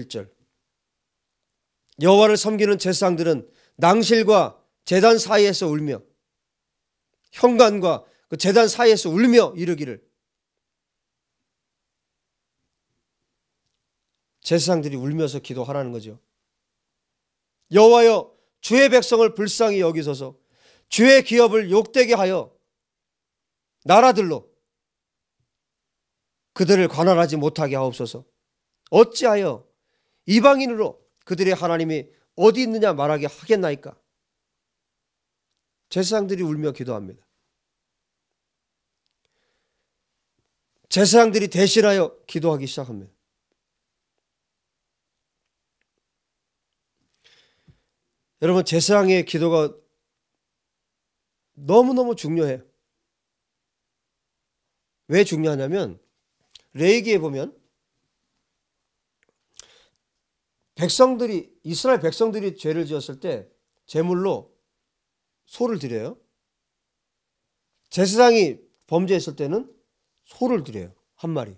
7절. 여호와를 섬기는 제사장들은 낭실과 제단 사이에서 울며 현관과 그 제단 사이에서 울며 이르기를. 제사장들이 울면서 기도하라는 거죠. 여호와여, 주의 백성을 불쌍히 여기소서. 주의 기업을 욕되게 하여 나라들로 그들을 관할하지 못하게 하옵소서. 어찌하여 이방인으로 그들의 하나님이 어디 있느냐 말하게 하겠나이까. 제사장들이 울며 기도합니다. 제사장들이 대신하여 기도하기 시작합니다. 여러분, 제사장의 기도가 너무너무 중요해요. 왜 중요하냐면 레위기에 보면 이스라엘 백성들이 죄를 지었을 때 제물로 소를 드려요. 제사장이 범죄했을 때는 소를 드려요. 한 마리.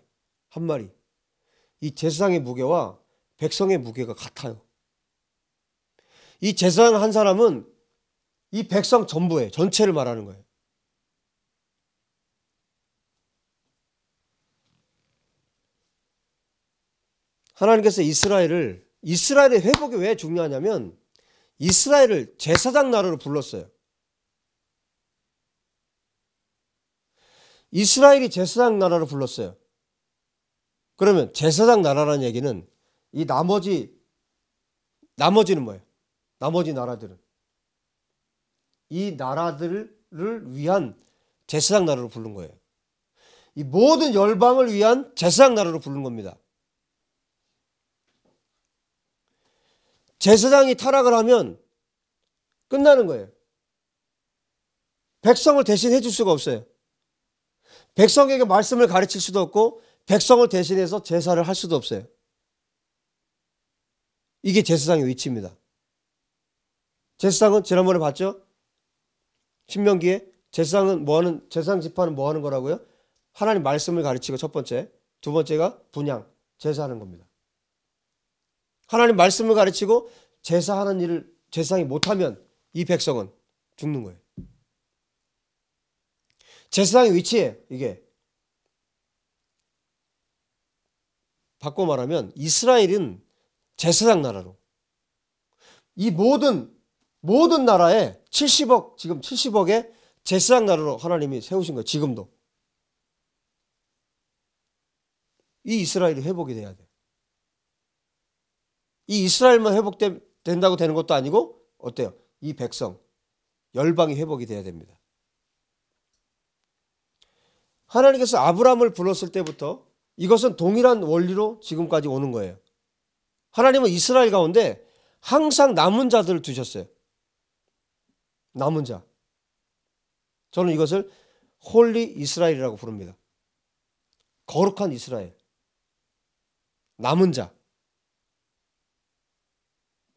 이 제사장의 무게와 백성의 무게가 같아요. 이 제사장 한 사람은 이 백성 전부예요. 전체를 말하는 거예요. 하나님께서 이스라엘의 회복이 왜 중요하냐면 이스라엘을 제사장 나라로 불렀어요. 이스라엘이 제사장 나라로 불렀어요. 그러면 제사장 나라라는 얘기는 이 나머지는 뭐예요? 나머지 나라들은 이 나라들을 위한 제사장 나라로 부른 거예요. 이 모든 열방을 위한 제사장 나라로 부른 겁니다. 제사장이 타락을 하면 끝나는 거예요. 백성을 대신해 줄 수가 없어요. 백성에게 말씀을 가르칠 수도 없고 백성을 대신해서 제사를 할 수도 없어요. 이게 제사장의 위치입니다. 제사장은 지난번에 봤죠? 신명기에 제사장 지파는 뭐 하는 거라고요? 하나님 말씀을 가르치고 첫 번째, 두 번째가 분향, 제사하는 겁니다. 하나님 말씀을 가르치고 제사하는 일을 제사장이 못하면 이 백성은 죽는 거예요. 제사장의 위치예요, 이게. 바꿔 말하면 이스라엘은 제사장 나라로 이 모든 나라에 70억의 제사장 나라로 하나님이 세우신 거예요. 지금도. 이 이스라엘이 회복이 돼야 돼요. 이 이스라엘만 회복된다고 되는 것도 아니고 어때요? 이 백성, 열방이 회복이 돼야 됩니다. 하나님께서 아브라함을 불렀을 때부터 이것은 동일한 원리로 지금까지 오는 거예요. 하나님은 이스라엘 가운데 항상 남은 자들을 두셨어요. 남은 자. 저는 이것을 홀리 이스라엘이라고 부릅니다. 거룩한 이스라엘. 남은 자.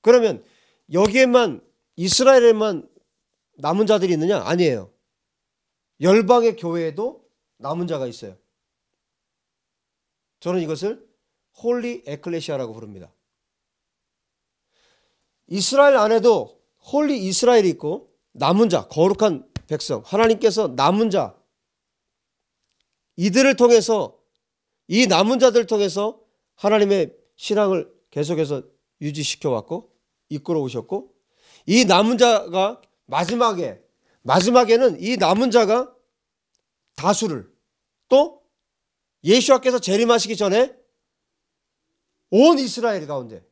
그러면 여기에만 이스라엘에만 남은 자들이 있느냐? 아니에요. 열방의 교회에도 남은 자가 있어요. 저는 이것을 홀리 에클레시아라고 부릅니다. 이스라엘 안에도 홀리 이스라엘이 있고 남은 자, 거룩한 백성, 하나님께서 남은 자, 이들을 통해서 이 남은 자들을 통해서 하나님의 신앙을 계속해서 유지시켜 왔고 이끌어 오셨고 이 남은 자가 마지막에는 이 남은 자가 다수를 또 예수께서 재림하시기 전에 온 이스라엘 가운데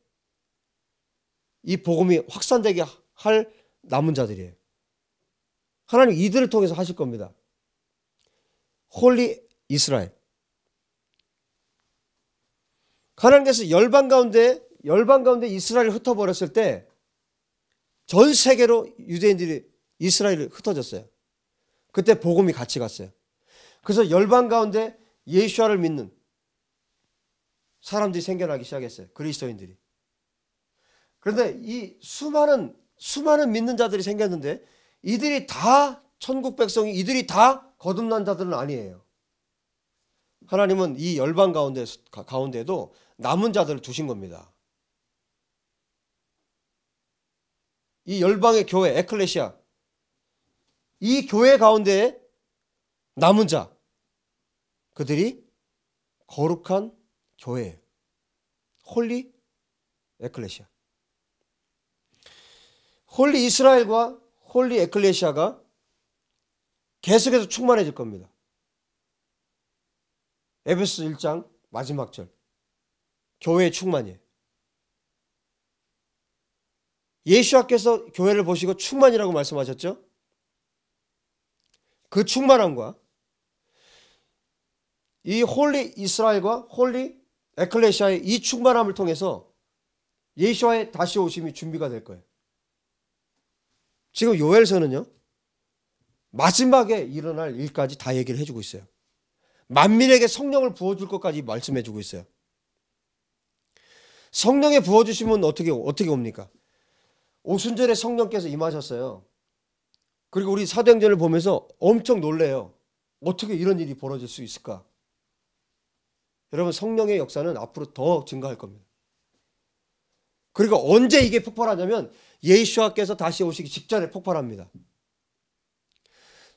이 복음이 확산되게 할 남은 자들이에요. 하나님 이들을 통해서 하실 겁니다. 홀리 이스라엘. 하나님께서 열방 가운데 이스라엘을 흩어버렸을 때 전 세계로 유대인들이 이스라엘을 흩어졌어요. 그때 복음이 같이 갔어요. 그래서 열방 가운데 예수를 믿는 사람들이 생겨나기 시작했어요. 그리스도인들이. 그런데 이 수많은 믿는 자들이 생겼는데 이들이 다 천국 백성이 이들이 다 거듭난 자들은 아니에요. 하나님은 이 열방 가운데에도 남은 자들을 두신 겁니다. 이 열방의 교회 에클레시아, 이 교회 가운데 남은 자, 그들이 거룩한 교회예요. 홀리 에클레시아. 홀리 이스라엘과 홀리 에클레시아가 계속해서 충만해질 겁니다. 에베소 1장 마지막 절. 교회의 충만이에요. 예수님께서 교회를 보시고 충만이라고 말씀하셨죠? 그 충만함과 이 홀리 이스라엘과 홀리 에클레시아의 이 충만함을 통해서 예수와의 다시 오심이 준비가 될 거예요. 지금 요엘서는요, 마지막에 일어날 일까지 다 얘기를 해주고 있어요. 만민에게 성령을 부어줄 것까지 말씀해주고 있어요. 성령에 부어주시면 어떻게 옵니까? 오순절에 성령께서 임하셨어요. 그리고 우리 사도행전을 보면서 엄청 놀래요. 어떻게 이런 일이 벌어질 수 있을까? 여러분, 성령의 역사는 앞으로 더 증가할 겁니다. 그리고 언제 이게 폭발하냐면 예수와께서 다시 오시기 직전에 폭발합니다.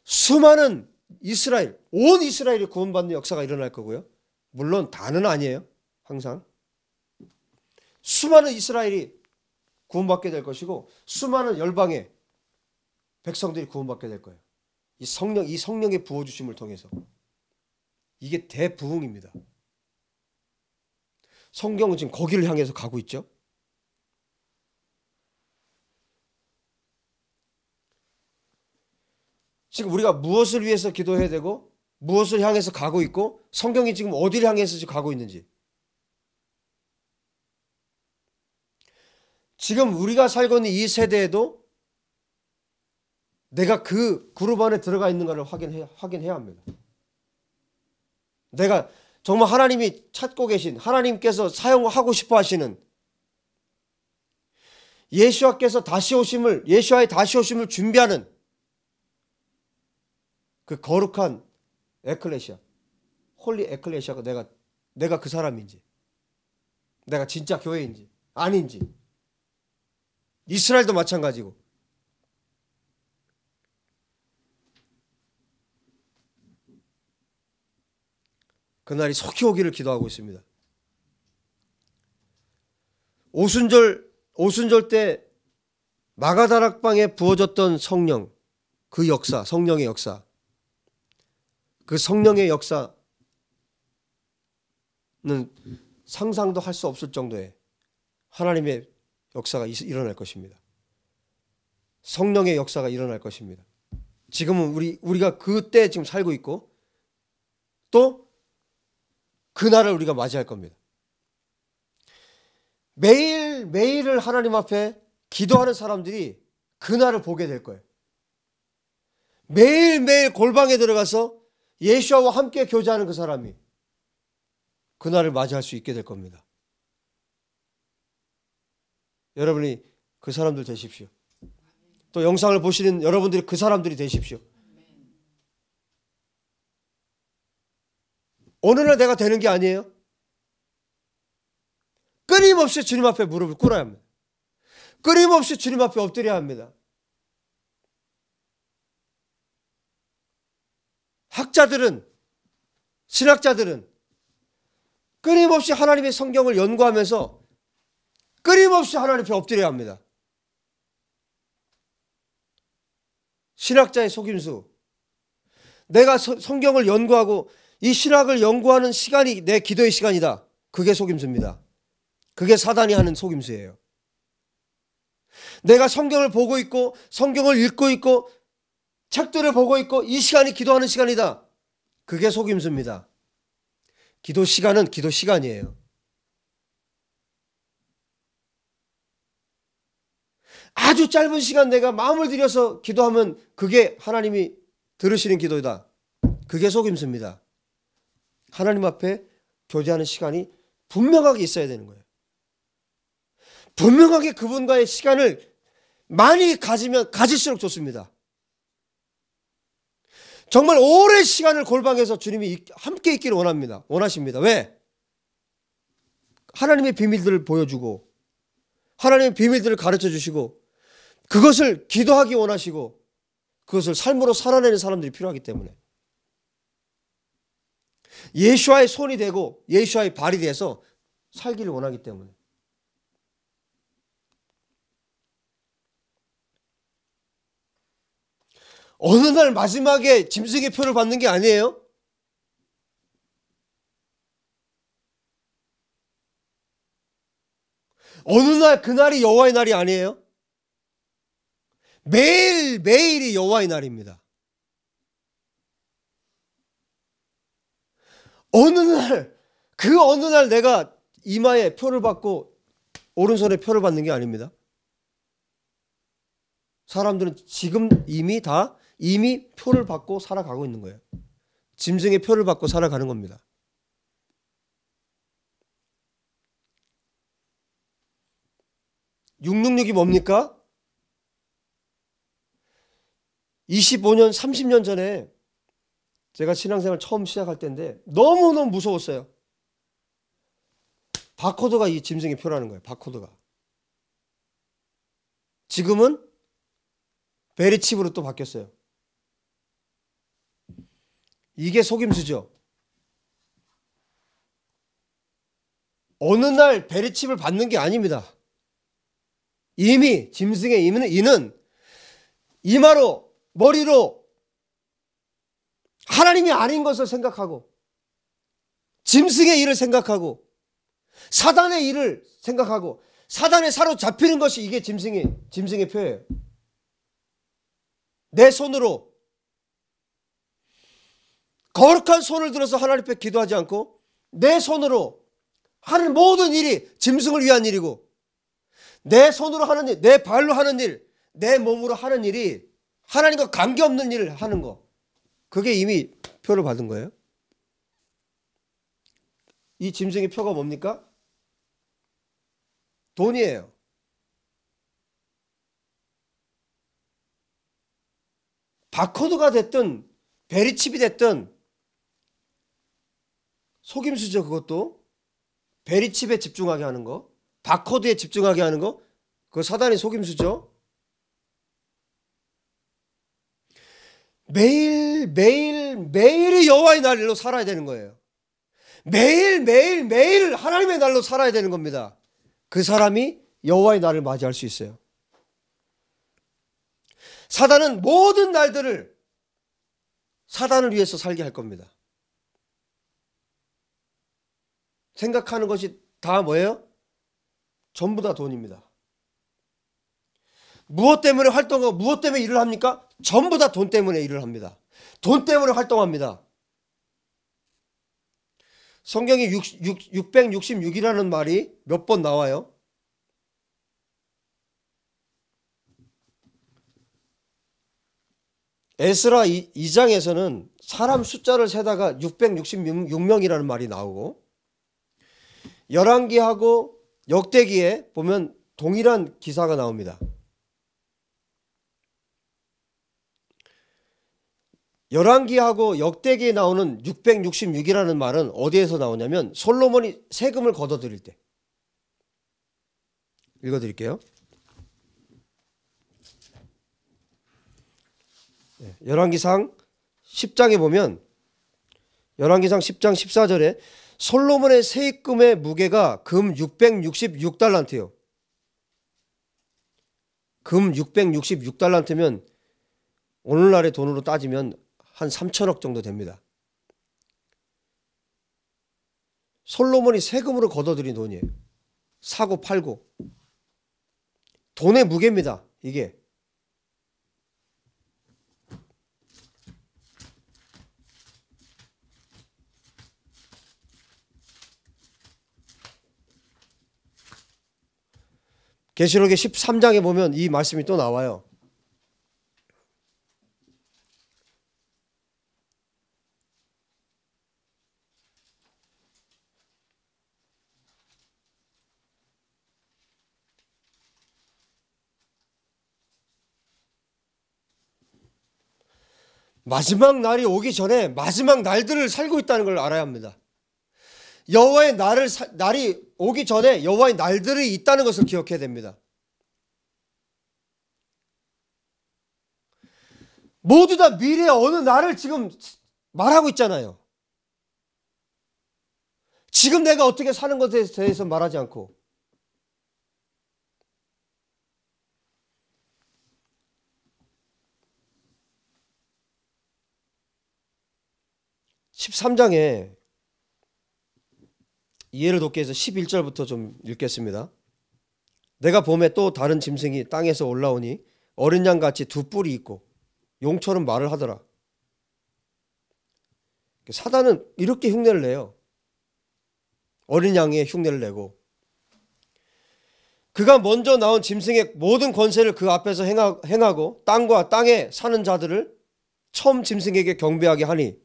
수많은 이스라엘, 온 이스라엘이 구원받는 역사가 일어날 거고요. 물론 다는 아니에요. 항상. 수많은 이스라엘이 구원받게 될 것이고 수많은 열방의 백성들이 구원받게 될 거예요. 이 성령의 부어주심을 통해서. 이게 대부흥입니다. 성경은 지금 거기를 향해서 가고 있죠. 지금 우리가 무엇을 위해서 기도해야 되고 무엇을 향해서 가고 있고 성경이 지금 어디를 향해서 지금 가고 있는지. 지금 우리가 살고 있는 이 세대에도 내가 그 그룹 안에 들어가 있는가를 확인해야 합니다. 내가 정말 하나님이 찾고 계신, 하나님께서 사용하고 싶어 하시는 예수와의 다시 오심을 준비하는 그 거룩한 에클레시아, 홀리 에클레시아가 내가 그 사람인지, 내가 진짜 교회인지 아닌지. 이스라엘도 마찬가지고. 그날이 속히 오기를 기도하고 있습니다. 오순절 때 마가다락방에 부어졌던 성령, 그 역사, 성령의 역사, 그 성령의 역사는 상상도 할 수 없을 정도의 하나님의 역사가 일어날 것입니다. 성령의 역사가 일어날 것입니다. 지금은 우리가 그때 지금 살고 있고 또 그날을 우리가 맞이할 겁니다. 매일을 하나님 앞에 기도하는 사람들이 그날을 보게 될 거예요. 매일매일 골방에 들어가서 예수와 함께 교제하는 그 사람이 그날을 맞이할 수 있게 될 겁니다. 여러분이 그 사람들 되십시오. 또 영상을 보시는 여러분들이 그 사람들이 되십시오. 어느 날 내가 되는 게 아니에요. 끊임없이 주님 앞에 무릎을 꿇어야 합니다. 끊임없이 주님 앞에 엎드려야 합니다. 학자들은, 신학자들은 끊임없이 하나님의 성경을 연구하면서 끊임없이 하나님 앞에 엎드려야 합니다. 신학자의 속임수. 내가 성경을 연구하고 이 신학을 연구하는 시간이 내 기도의 시간이다. 그게 속임수입니다. 그게 사단이 하는 속임수예요. 내가 성경을 보고 있고 성경을 읽고 있고 책들을 보고 있고 이 시간이 기도하는 시간이다. 그게 속임수입니다. 기도 시간은 기도 시간이에요. 아주 짧은 시간 내가 마음을 들여서 기도하면 그게 하나님이 들으시는 기도이다. 그게 속임수입니다. 하나님 앞에 교제하는 시간이 분명하게 있어야 되는 거예요. 분명하게 그분과의 시간을 많이 가질수록 좋습니다. 정말 오랜 시간을 골방에서 주님이 함께 있기를 원하십니다. 왜? 하나님의 비밀들을 보여주고 하나님의 비밀들을 가르쳐 주시고 그것을 기도하기 원하시고 그것을 삶으로 살아내는 사람들이 필요하기 때문에 예수와의 손이 되고 예수와의 발이 돼서 살기를 원하기 때문에 어느 날 마지막에 짐승의 표를 받는 게 아니에요. 어느 날 그날이 여호와의 날이 아니에요. 매일매일이 여호와의 날입니다. 어느 날 내가 이마에 표를 받고 오른손에 표를 받는 게 아닙니다. 사람들은 지금 이미 표를 받고 살아가고 있는 거예요. 짐승의 표를 받고 살아가는 겁니다. (666이) 뭡니까? 25년, 30년 전에 제가 신앙생활 처음 시작할 때인데 너무너무 무서웠어요. 바코드가 이 짐승의 표라는 거예요. 바코드가. 지금은 베리칩으로 또 바뀌었어요. 이게 속임수죠. 어느 날 베리칩을 받는 게 아닙니다. 이미 짐승의 이는 이마로 머리로 하나님이 아닌 것을 생각하고 짐승의 일을 생각하고 사단의 일을 생각하고 사단에 사로잡히는 것이 이게 짐승의 표예요. 내 손으로 거룩한 손을 들어서 하나님 앞에 기도하지 않고 내 손으로 하는 모든 일이 짐승을 위한 일이고 내 손으로 하는 일, 내 발로 하는 일, 내 몸으로 하는 일이 하나님과 관계없는 일을 하는 거. 그게 이미 표를 받은 거예요. 이 짐승의 표가 뭡니까? 돈이에요. 바코드가 됐든 베리칩이 됐든 속임수죠. 그것도 베리칩에 집중하게 하는 거, 바코드에 집중하게 하는 거, 그거 사단의 속임수죠. 매일이 여호와의 날로 살아야 되는 거예요. 매일 하나님의 날로 살아야 되는 겁니다. 그 사람이 여호와의 날을 맞이할 수 있어요. 사단은 모든 날들을 사단을 위해서 살게 할 겁니다. 생각하는 것이 다 뭐예요? 전부 다 돈입니다. 무엇 때문에 활동하고 무엇 때문에 일을 합니까? 전부 다 돈 때문에 일을 합니다. 돈 때문에 활동합니다. 성경에 666이라는 말이 몇 번 나와요. 에스라 2장에서는 사람 숫자를 세다가 666명이라는 말이 나오고 열왕기하고 역대기에 보면 동일한 기사가 나옵니다. 열왕기하고 역대기에 나오는 666이라는 말은 어디에서 나오냐면 솔로몬이 세금을 걷어들일 때. 읽어드릴게요. 열왕기상 10장에 보면 열왕기상 10장 14절에 솔로몬의 세입금의 무게가 금 666달란트요. 금 666달란트면 오늘날의 돈으로 따지면 한 3천억 정도 됩니다. 솔로몬이 세금으로 걷어들인 돈이에요. 사고 팔고. 돈의 무게입니다. 이게. 계시록의 13장에 보면 이 말씀이 또 나와요. 마지막 날이 오기 전에 마지막 날들을 살고 있다는 걸 알아야 합니다. 여호와의 날이 오기 전에 여호와의 날들이 있다는 것을 기억해야 됩니다. 모두 다 미래의 어느 날을 지금 말하고 있잖아요. 지금 내가 어떻게 사는 것에 대해서 말하지 않고. (13장에) 이해를 돕기 위해서 11절부터 좀 읽겠습니다. 내가 봄에 또 다른 짐승이 땅에서 올라오니 어린 양같이 두 뿔이 있고 용처럼 말을 하더라. 사단은 이렇게 흉내를 내요. 어린 양의 흉내를 내고, 그가 먼저 나온 짐승의 모든 권세를 그 앞에서 행하고 땅과 땅에 사는 자들을 처음 짐승에게 경배하게 하니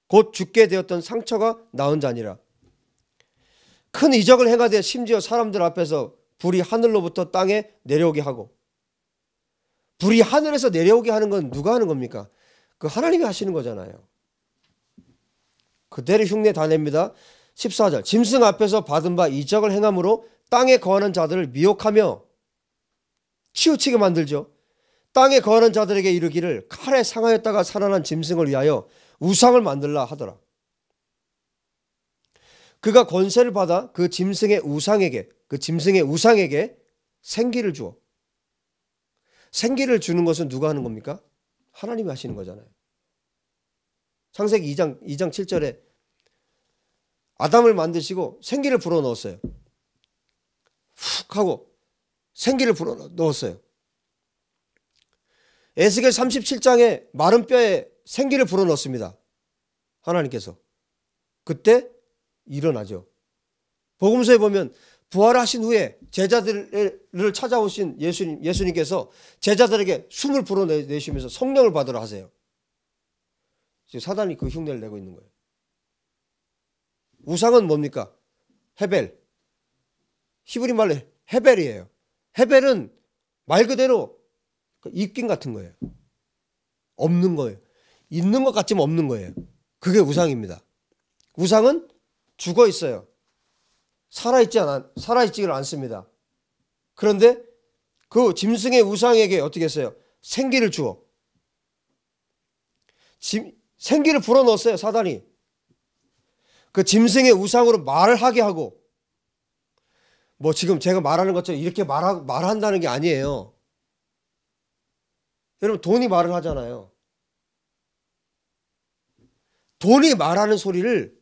곧 죽게 되었던 상처가 나은 자니라. 큰 이적을 행하되 심지어 사람들 앞에서 불이 하늘로부터 땅에 내려오게 하고. 불이 하늘에서 내려오게 하는 건 누가 하는 겁니까? 그 하나님이 하시는 거잖아요. 그대로 흉내 다 냅니다. 14절 짐승 앞에서 받은 바 이적을 행함으로 땅에 거하는 자들을 미혹하며 치우치게 만들죠. 땅에 거하는 자들에게 이르기를 칼에 상하였다가 살아난 짐승을 위하여 우상을 만들라 하더라. 그가 권세를 받아 그 짐승의 우상에게 생기를 주어. 생기를 주는 것은 누가 하는 겁니까? 하나님이 하시는 거잖아요. 창세기 2장 7절에 아담을 만드시고 생기를 불어넣었어요. 훅 하고 생기를 불어넣었어요. 에스겔 37장에 마른 뼈에 생기를 불어넣습니다. 하나님께서. 그때 일어나죠. 복음서에 보면 부활하신 후에 제자들을 찾아오신 예수님께서 제자들에게 숨을 불어내시면서 성령을 받으라 하세요. 지금 사단이 그 흉내를 내고 있는 거예요. 우상은 뭡니까? 헤벨. 히브리 말로 헤벨이에요. 헤벨은 말 그대로 입긴 같은 거예요. 없는 거예요. 있는 것 같지만 없는 거예요. 그게 우상입니다. 우상은 죽어 있어요. 살아있지를 않습니다. 그런데 그 짐승의 우상에게 어떻게 했어요? 생기를 주어. 생기를 불어넣었어요, 사단이. 그 짐승의 우상으로 말을 하게 하고, 뭐 지금 제가 말하는 것처럼 이렇게 말한다는 게 아니에요. 여러분, 돈이 말을 하잖아요. 돈이 말하는 소리를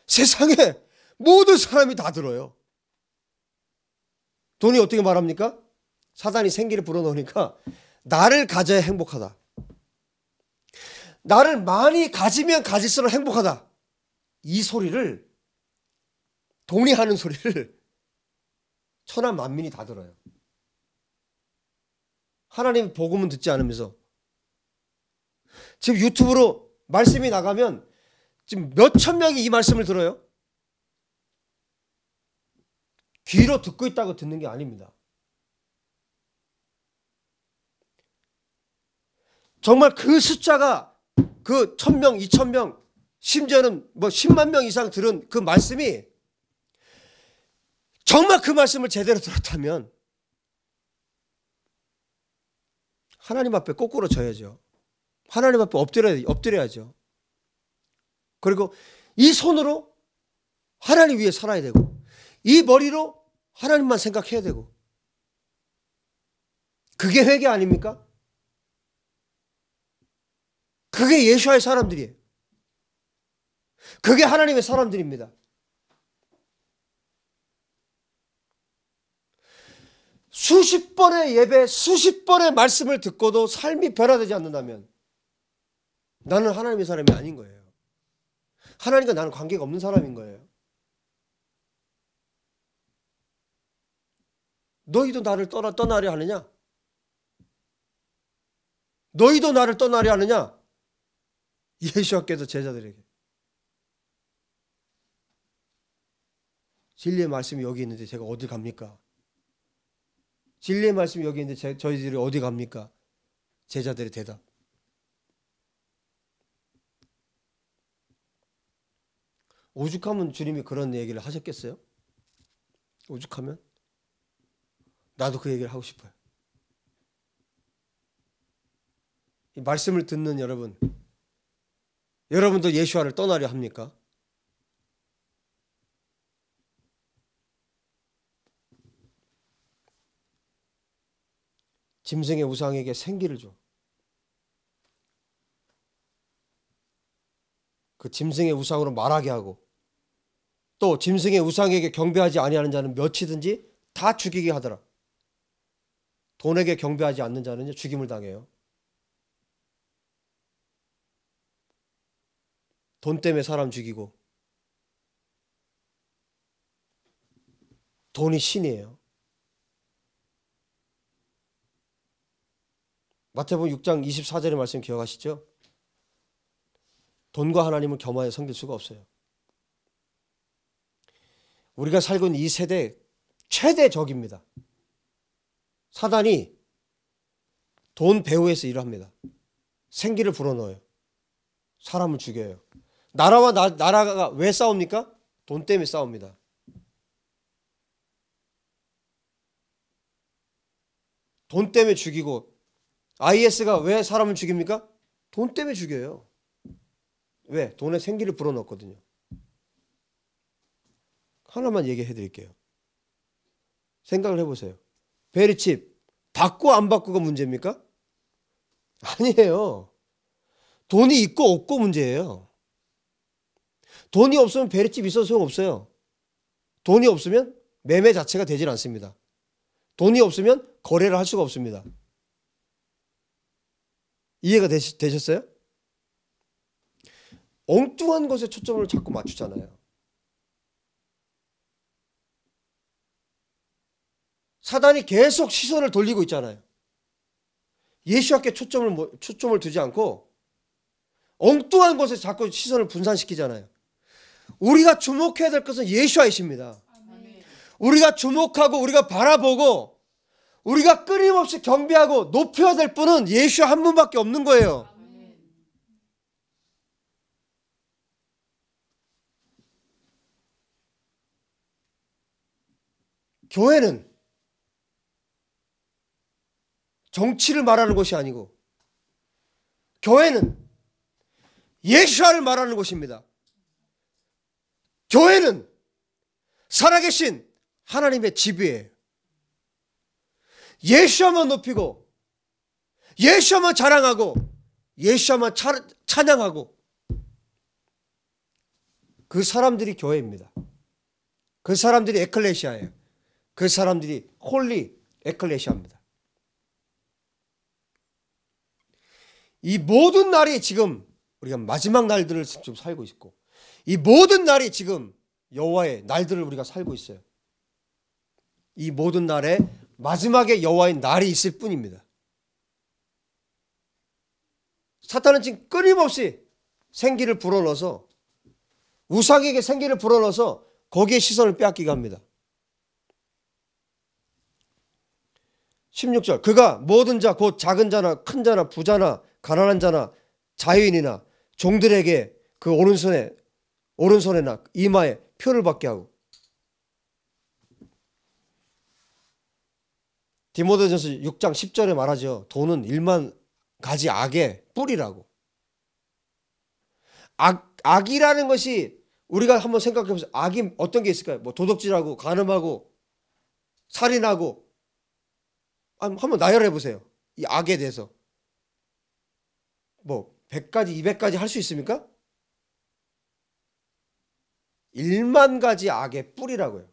세상에 모든 사람이 다 들어요. 돈이 어떻게 말합니까? 사단이 생기를 불어넣으니까 나를 가져야 행복하다. 나를 많이 가지면 가질수록 행복하다. 이 소리를, 돈이 하는 소리를 천하 만민이 다 들어요. 하나님 복음은 듣지 않으면서. 지금 유튜브로 말씀이 나가면 지금 몇천 명이 이 말씀을 들어요. 귀로 듣고 있다고 듣는 게 아닙니다. 정말 그 숫자가 그 1000명, 2000명, 심지어는 뭐 10만 명 이상 들은 그 말씀이 정말 그 말씀을 제대로 들었다면 하나님 앞에 거꾸로 져야죠. 하나님 앞에 엎드려야죠. 그리고 이 손으로 하나님 위해 살아야 되고, 이 머리로 하나님만 생각해야 되고. 그게 회개 아닙니까? 그게 예수와의 사람들이에요. 그게 하나님의 사람들입니다. 수십 번의 예배, 수십 번의 말씀을 듣고도 삶이 변화되지 않는다면 나는 하나님의 사람이 아닌 거예요. 하나님과 나는 관계가 없는 사람인 거예요. 너희도 나를 떠나려 하느냐? 너희도 나를 떠나려 하느냐? 예수께서 제자들에게. 진리의 말씀이 여기 있는데 제가 어디 갑니까? 진리의 말씀이 여기 있는데 저희들이 어디 갑니까? 제자들의 대답. 오죽하면 주님이 그런 얘기를 하셨겠어요? 오죽하면? 나도 그 얘기를 하고 싶어요. 이 말씀을 듣는 여러분, 여러분도 예수와를 떠나려 합니까? 짐승의 우상에게 생기를 줘. 그 짐승의 우상으로 말하게 하고, 또 짐승의 우상에게 경배하지 아니하는 자는 몇이든지 다 죽이게 하더라. 돈에게 경배하지 않는 자는 죽임을 당해요. 돈 때문에 사람 죽이고, 돈이 신이에요. 마태복음 6장 24절의 말씀 기억하시죠? 돈과 하나님은 겸하여 섬길 수가 없어요. 우리가 살고 있는 이 세대 최대 적입니다. 사단이 돈 배후에서 일을 합니다. 생기를 불어넣어요. 사람을 죽여요. 나라와 나라가 왜 싸웁니까? 돈 때문에 싸웁니다. 돈 때문에 죽이고, IS가 왜 사람을 죽입니까? 돈 때문에 죽여요. 왜? 돈에 생기를 불어넣거든요. 하나만 얘기해 드릴게요. 생각을 해보세요. 베리칩 받고 안 받고가 문제입니까? 아니에요. 돈이 있고 없고 문제예요. 돈이 없으면 베리칩 있어도 소용없어요. 돈이 없으면 매매 자체가 되질 않습니다. 돈이 없으면 거래를 할 수가 없습니다. 이해가 되셨어요? 엉뚱한 것에 초점을 자꾸 맞추잖아요. 사단이 계속 시선을 돌리고 있잖아요. 예수께 초점을 두지 않고 엉뚱한 것에 자꾸 시선을 분산시키잖아요. 우리가 주목해야 될 것은 예수이십니다. 우리가 주목하고 우리가 바라보고 우리가 끊임없이 경배하고 높여야 될 분은 예수 한 분밖에 없는 거예요. 교회는 정치를 말하는 것이 아니고 교회는 예수를 말하는 것입니다. 교회는 살아계신 하나님의 집이에요. 예수만 높이고 예수만 자랑하고 예수만 찬양하고 그 사람들이 교회입니다. 그 사람들이 에클레시아예요. 그 사람들이 홀리 에클레시아입니다. 이 모든 날이 지금 우리가 마지막 날들을 지금 살고 있고 이 모든 날이 지금 여호와의 날들을 우리가 살고 있어요. 이 모든 날에 마지막에 여호와의 날이 있을 뿐입니다. 사탄은 지금 끊임없이 생기를 불어넣어서 우상에게 생기를 불어넣어서 거기에 시선을 빼앗기게 합니다. 16절 그가 모든 자 곧 작은 자나 큰 자나 부자나 가난한 자나 자유인이나 종들에게 그 오른손에나 이마에 표를 받게 하고 디모데전서 6장 10절에 말하죠. 돈은 1만 가지 악의 뿌리라고. 악이라는 것이 우리가 한번 생각해 보세요. 악이 어떤 게 있을까요? 뭐 도둑질하고 간음하고 살인하고 한번 나열해 보세요. 이 악에 대해서. 뭐 100가지 200가지 할 수 있습니까? 1만 가지 악의 뿌리라고요.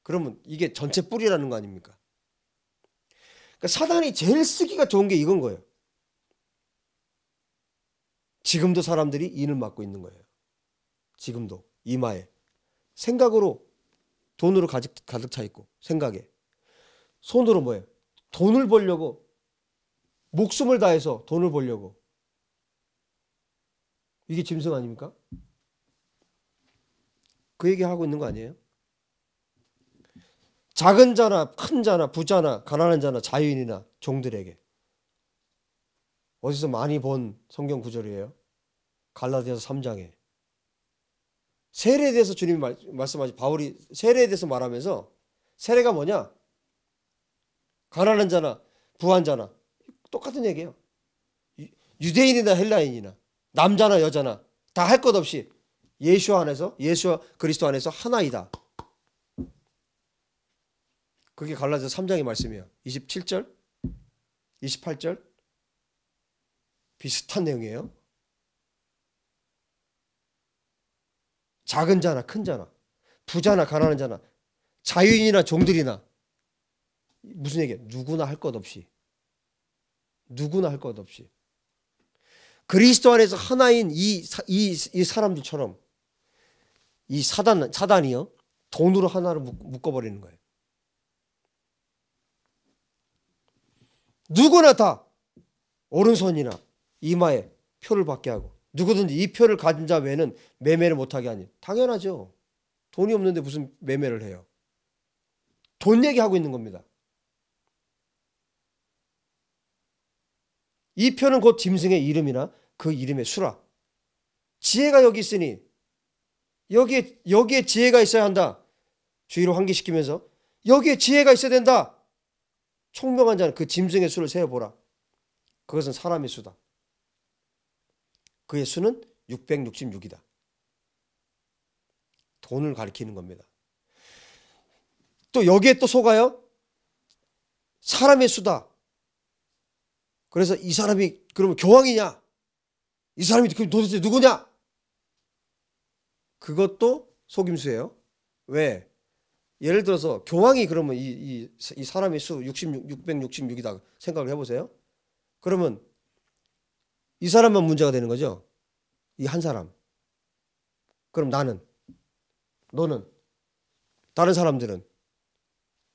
그러면 이게 전체 뿌리라는 거 아닙니까? 그러니까 사단이 제일 쓰기가 좋은 게 이건 거예요. 지금도 사람들이 인을 맡고 있는 거예요. 지금도 이마에 생각으로 돈으로 가득 차 있고 생각에 손으로 뭐예요? 돈을 벌려고 목숨을 다해서 돈을 벌려고 이게 짐승 아닙니까? 그 얘기하고 있는 거 아니에요? 작은 자나 큰 자나 부자나 가난한 자나 자유인이나 종들에게 어디서 많이 본 성경 구절이에요? 갈라디아서 3장에 세례에 대해서 주님이 말씀하시 바울이 세례에 대해서 말하면서 세례가 뭐냐? 가난한 자나 부한 자나 똑같은 얘기예요. 유대인이나 헬라인이나 남자나 여자나 다 할 것 없이 예수 안에서, 예수 그리스도 안에서 하나이다. 그게 갈라디아서 3장의 말씀이에요. 27절, 28절 비슷한 내용이에요. 작은 자나 큰 자나 부자나 가난한 자나 자유인이나 종들이나 무슨 얘기야? 누구나 할 것 없이, 누구나 할 것 없이 그리스도 안에서 하나인 이 사람들처럼 이 사단이요 돈으로 하나를 묶어버리는 거예요. 누구나 다 오른손이나 이마에 표를 받게 하고 누구든지 이 표를 가진 자 외에는 매매를 못하게 하니. 당연하죠. 돈이 없는데 무슨 매매를 해요. 돈 얘기하고 있는 겁니다. 이 표는 곧 짐승의 이름이나 그 이름의 수라. 지혜가 여기 있으니 여기에 지혜가 있어야 한다. 주의로 환기시키면서 여기에 지혜가 있어야 된다. 총명한 자는 그 짐승의 수를 세어보라. 그것은 사람의 수다. 그의 수는 666이다. 돈을 가리키는 겁니다. 또 여기에 또 속아요. 사람의 수다. 그래서 이 사람이 그러면 교황이냐? 이 사람이 도대체 누구냐? 그것도 속임수예요. 왜? 예를 들어서 교황이 그러면 이 사람의 수 666이다 생각을 해보세요. 그러면 이 사람만 문제가 되는 거죠. 이 한 사람. 그럼 나는, 너는, 다른 사람들은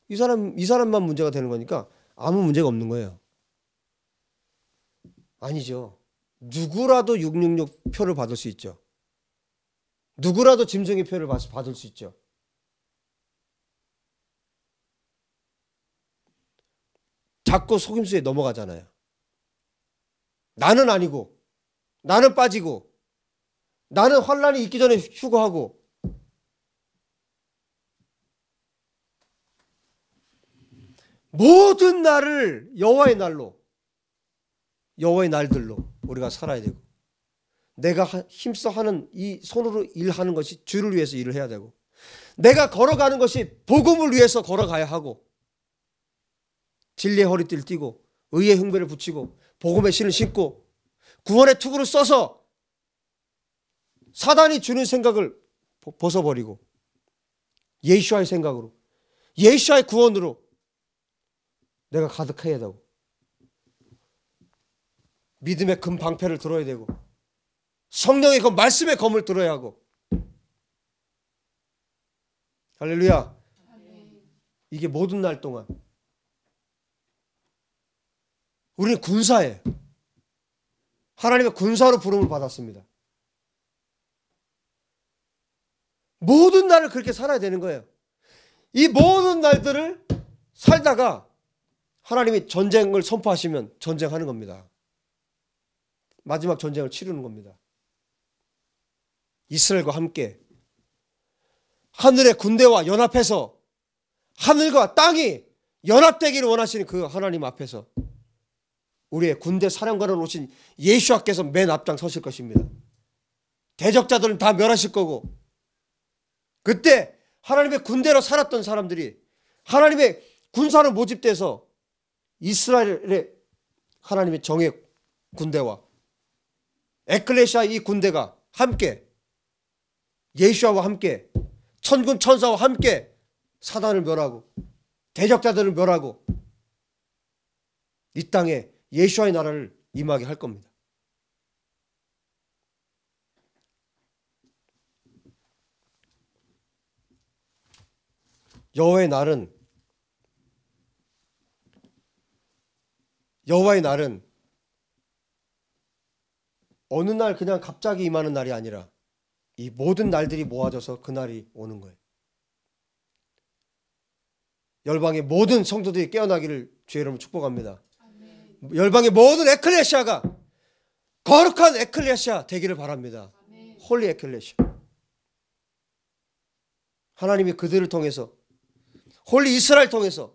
이 사람만 문제가 되는 거니까 아무 문제가 없는 거예요. 아니죠. 누구라도 666 표를 받을 수 있죠. 누구라도 짐승의 표를 받을 수 있죠. 자꾸 속임수에 넘어가잖아요. 나는 아니고, 나는 빠지고, 나는 환란이 있기 전에 휴거하고. 모든 날을 여호와의 날들로 우리가 살아야 되고, 내가 힘써 하는 이 손으로 일하는 것이 주를 위해서 일을 해야 되고, 내가 걸어가는 것이 복음을 위해서 걸어가야 하고, 진리의 허리띠를 띠고 의의 흉배를 붙이고 복음의 신을 신고 구원의 투구를 써서 사단이 주는 생각을 벗어버리고 예수와의 생각으로, 예수와의 구원으로 내가 가득해야 되고, 믿음의 금 방패를 들어야 되고, 성령의 그 말씀의 검을 들어야 하고. 할렐루야. 이게 모든 날 동안 우리는 군사예요. 하나님의 군사로 부름을 받았습니다. 모든 날을 그렇게 살아야 되는 거예요. 이 모든 날들을 살다가 하나님이 전쟁을 선포하시면 전쟁하는 겁니다. 마지막 전쟁을 치르는 겁니다. 이스라엘과 함께 하늘의 군대와 연합해서 하늘과 땅이 연합되기를 원하시는 그 하나님 앞에서 우리의 군대 사령관으로 오신 예수께서 맨 앞장 서실 것입니다. 대적자들은 다 멸하실 거고, 그때 하나님의 군대로 살았던 사람들이 하나님의 군사로 모집돼서 이스라엘의 하나님의 정의 군대와 에클레시아 이 군대가 함께 예수와 함께 천군 천사와 함께 사단을 멸하고 대적자들을 멸하고 이 땅에 예수와의 나라를 임하게 할 겁니다. 여호와의 날은 어느 날 그냥 갑자기 임하는 날이 아니라 이 모든 날들이 모아져서 그날이 오는 거예요. 열방의 모든 성도들이 깨어나기를 주의 이름으로 축복합니다. 아멘. 열방의 모든 에클레시아가 거룩한 에클레시아 되기를 바랍니다. 아멘. 홀리 에클레시아. 하나님이 그들을 통해서 홀리 이스라엘 통해서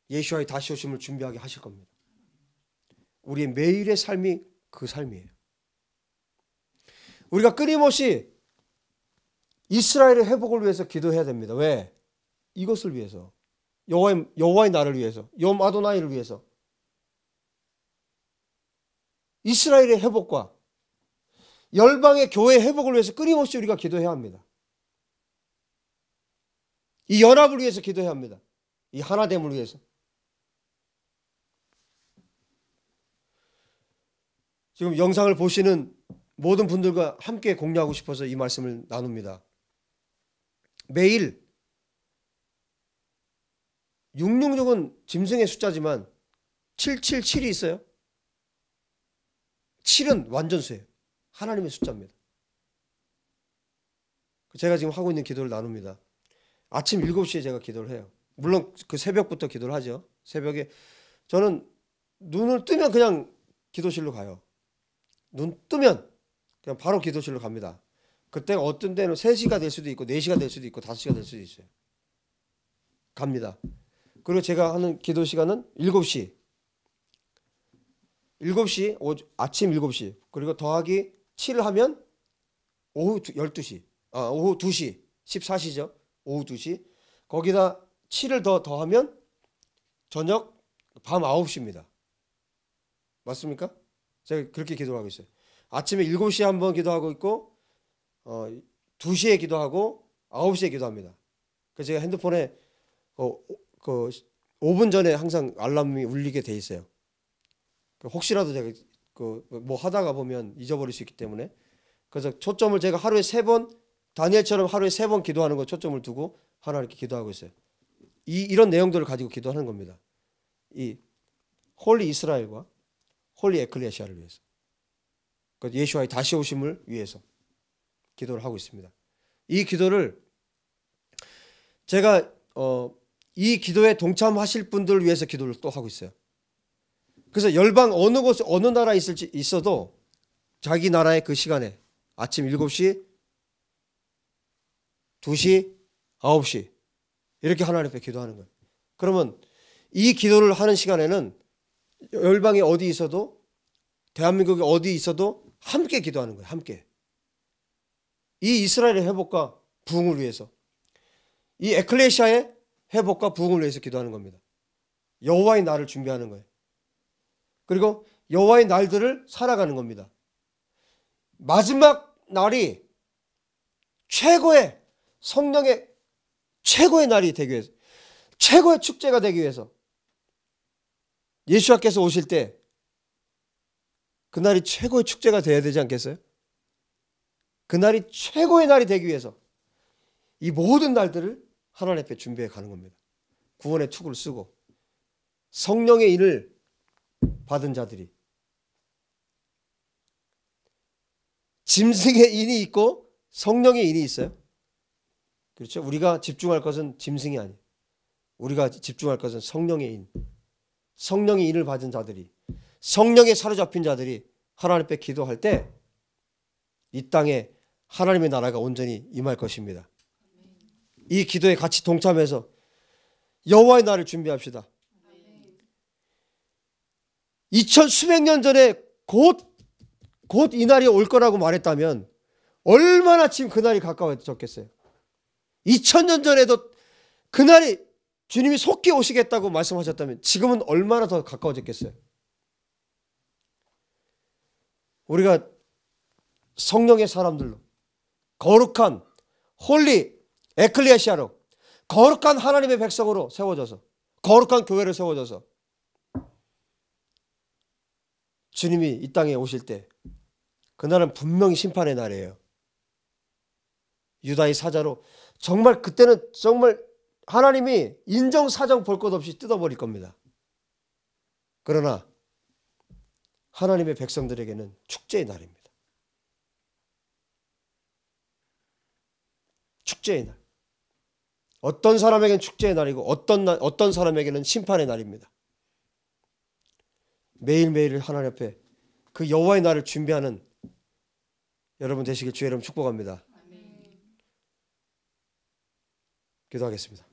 예수와의 다시 오심을 준비하게 하실 겁니다. 우리의 매일의 삶이 그 삶이에요. 우리가 끊임없이 이스라엘의 회복을 위해서 기도해야 됩니다. 왜? 이것을 위해서. 여호와의 날을 위해서. 욤 아도나이를 위해서. 이스라엘의 회복과 열방의 교회의 회복을 위해서 끊임없이 우리가 기도해야 합니다. 이 연합을 위해서 기도해야 합니다. 이 하나됨을 위해서. 지금 영상을 보시는 모든 분들과 함께 공유하고 싶어서 이 말씀을 나눕니다. 매일 666은 짐승의 숫자지만 777이 있어요. 7은 완전수예요. 하나님의 숫자입니다. 제가 지금 하고 있는 기도를 나눕니다. 아침 7시에 제가 기도를 해요. 물론 그 새벽부터 기도를 하죠. 새벽에 저는 눈을 뜨면 그냥 기도실로 가요. 눈 뜨면 그냥 바로 기도실로 갑니다. 그때가 어떤 때는 3시가 될 수도 있고 4시가 될 수도 있고 5시가 될 수도 있어요. 갑니다. 그리고 제가 하는 기도 시간은 7시. 7시, 아침 7시. 그리고 더하기 7을 하면 오후 12시. 오후 2시. 14시죠. 오후 2시. 거기다 7을 더하면 저녁 밤 9시입니다. 맞습니까? 제가 그렇게 기도하고 있어요. 아침에 7시에 한번 기도하고 있고 2시에 기도하고 9시에 기도합니다. 그래서 제가 핸드폰에 5분 전에 항상 알람이 울리게 돼 있어요. 혹시라도 제가 뭐 하다가 보면 잊어버릴 수 있기 때문에. 그래서 초점을 제가 하루에 3번, 다니엘처럼 하루에 3번 기도하는 거 초점을 두고 하나님께 기도하고 있어요. 이런 내용들을 가지고 기도하는 겁니다. 이 홀리 이스라엘과 홀리 에클레시아를 위해서. 예수와의 다시 오심을 위해서 기도를 하고 있습니다. 이 기도를 제가 이 기도에 동참하실 분들을 위해서 기도를 또 하고 있어요. 그래서 열방 어느 곳 어느 나라에 있어도 자기 나라의 그 시간에 아침 7시, 2시, 9시 이렇게 하나님 앞에 기도하는 거예요. 그러면 이 기도를 하는 시간에는 열방이 어디 있어도 대한민국이 어디 있어도 함께 기도하는 거예요. 함께. 이 이스라엘의 회복과 부흥을 위해서, 이 에클레시아의 회복과 부흥을 위해서 기도하는 겁니다. 여호와의 날을 준비하는 거예요. 그리고 여호와의 날들을 살아가는 겁니다. 마지막 날이 최고의 성령의 최고의 날이 되기 위해서, 최고의 축제가 되기 위해서 예수님께서 오실 때 그날이 최고의 축제가 되어야 되지 않겠어요? 그날이 최고의 날이 되기 위해서 이 모든 날들을 하나님 앞에 준비해 가는 겁니다. 구원의 투구를 쓰고 성령의 인을 받은 자들이, 짐승의 인이 있고 성령의 인이 있어요. 그렇죠? 우리가 집중할 것은 짐승이 아니에요. 우리가 집중할 것은 성령의 인. 성령의 인을 받은 자들이, 성령에 사로잡힌 자들이 하나님 앞에 기도할 때 이 땅에 하나님의 나라가 온전히 임할 것입니다. 이 기도에 같이 동참해서 여호와의 날을 준비합시다. 2000수백 년 전에 곧 이 날이 올 거라고 말했다면 얼마나 지금 그날이 가까워졌겠어요. 2000년 전에도 그날이 주님이 속히 오시겠다고 말씀하셨다면 지금은 얼마나 더 가까워졌겠어요. 우리가 성령의 사람들로, 거룩한 홀리 에클레시아로, 거룩한 하나님의 백성으로 세워져서, 거룩한 교회를 세워져서 주님이 이 땅에 오실 때 그날은 분명히 심판의 날이에요. 유다의 사자로 정말 그때는 정말 하나님이 인정사정 볼 것 없이 뜯어버릴 겁니다. 그러나 하나님의 백성들에게는 축제의 날입니다. 축제의 날. 어떤 사람에게는 축제의 날이고 어떤 사람에게는 심판의 날입니다. 매일매일 하나님 앞에 그 여호와의 날을 준비하는 여러분 되시길 주의 이름 축복합니다. 기도하겠습니다.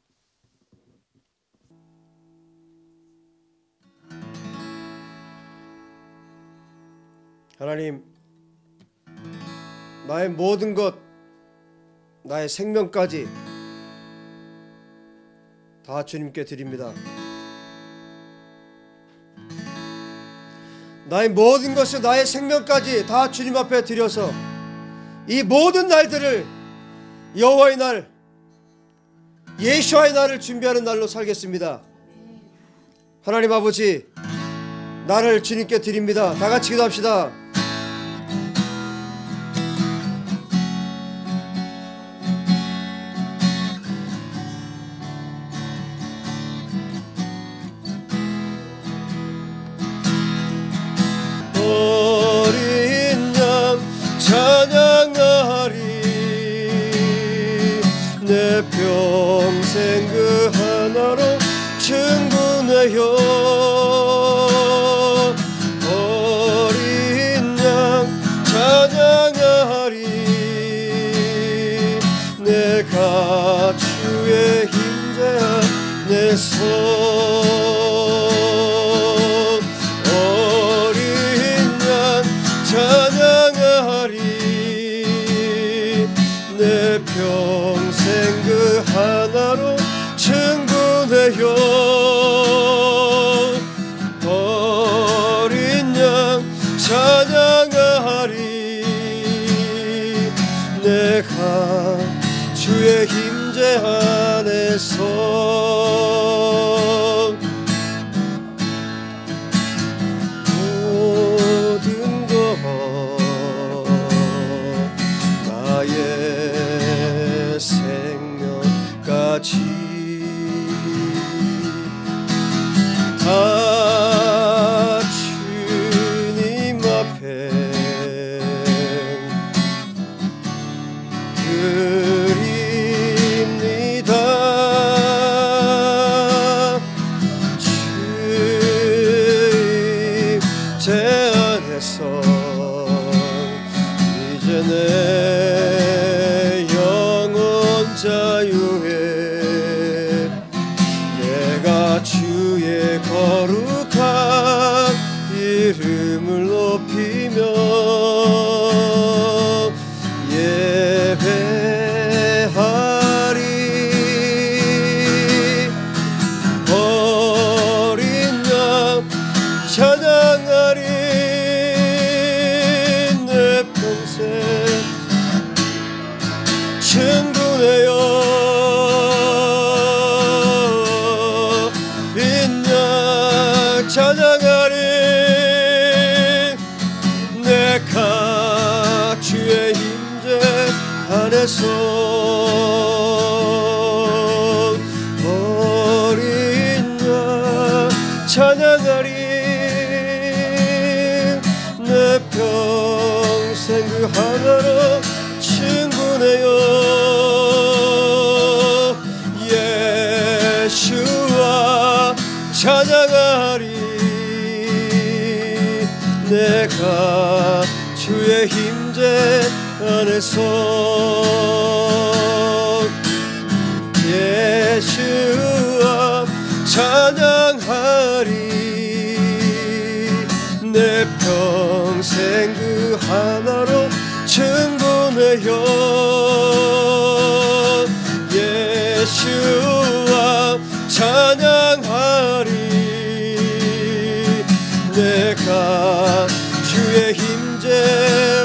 하나님, 나의 모든 것, 나의 생명까지 다 주님께 드립니다. 나의 모든 것을, 나의 생명까지 다 주님 앞에 드려서 이 모든 날들을 여호와의 날, 예수와의 날을 준비하는 날로 살겠습니다. 하나님 아버지, 나를 주님께 드립니다. 다 같이 기도합시다. 어린 양 찬양하리, 내 평생 그 하나로 충분해요. 어린 양 찬양하리, 내가 주의 힘자 내 손. 찬양하리, 내 평생 그 하나로 충분해요. 어린 양 찬양하리, 내가 주의 힘제 안에서 나의 생명까지 다 주님 앞에 드립니다. 주의 제 안에서 이제 내 영혼 자유해, 내가 주의 거룩한 이름을 높이며 예배하리. 어린 양 찬양하리, 내 평생 충분해요. 인양 찬양하리, 내가 주의 임재 안에서. 어린 양 찬양하리, 내 평생 그 하나로 충분해요. 예수와 찬양하리, 내가 주의 힘제 안에서. 예수와 찬양하리, 내 평생 그 하나로 충분해요. 예수와 찬양하리, 내가 주의 힘제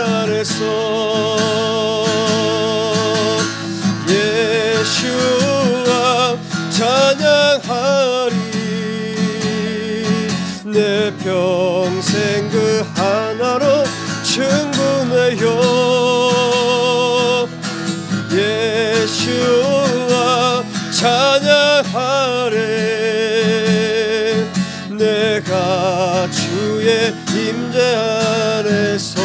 안에서. 예수와 찬양하리, 내 평생 그 하나로 충분해요. 예수와 찬양하리, 내가 주의 임재 안에서.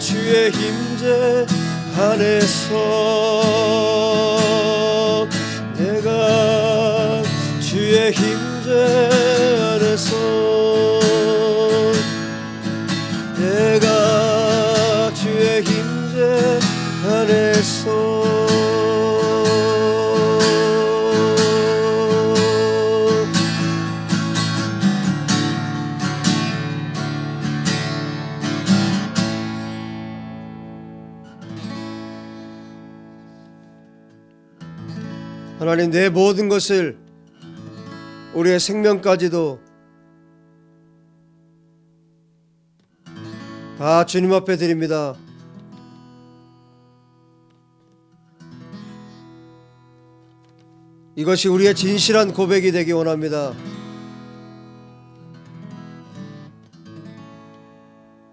주의 힘제 안에서 안에서 내가 주의 임재 안에서 하나님, 내 모든 것을, 우리의 생명까지도 다 주님 앞에 드립니다. 이것이 우리의 진실한 고백이 되기 원합니다.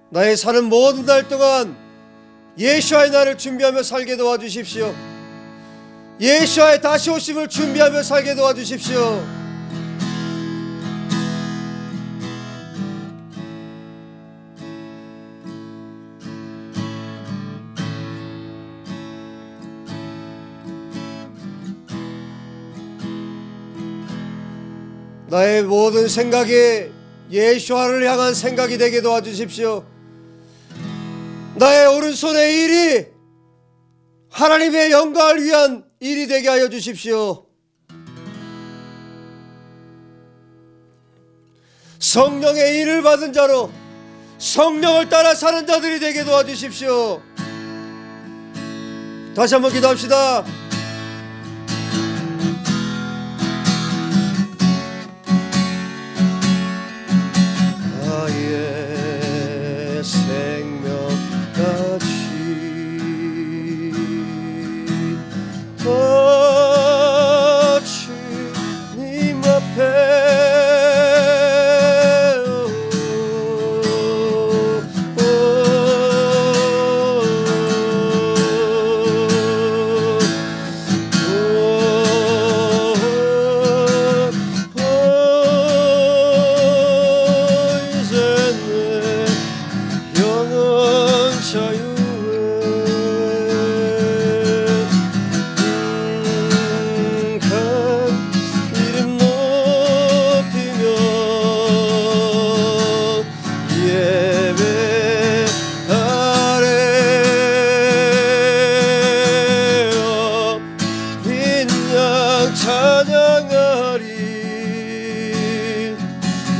나의 사는 모든 날 동안 예수와의 날을 준비하며 살게 도와주십시오. 예수와의 다시 오심을 준비하며 살게 도와주십시오. 나의 모든 생각이 예수와를 향한 생각이 되게 도와주십시오. 나의 오른손의 일이 하나님의 영광을 위한 일이 되게 하여 주십시오. 성령의 일을 받은 자로 성령을 따라 사는 자들이 되게 도와주십시오. 다시 한번 기도합시다. 나의 생명같이 주님 앞에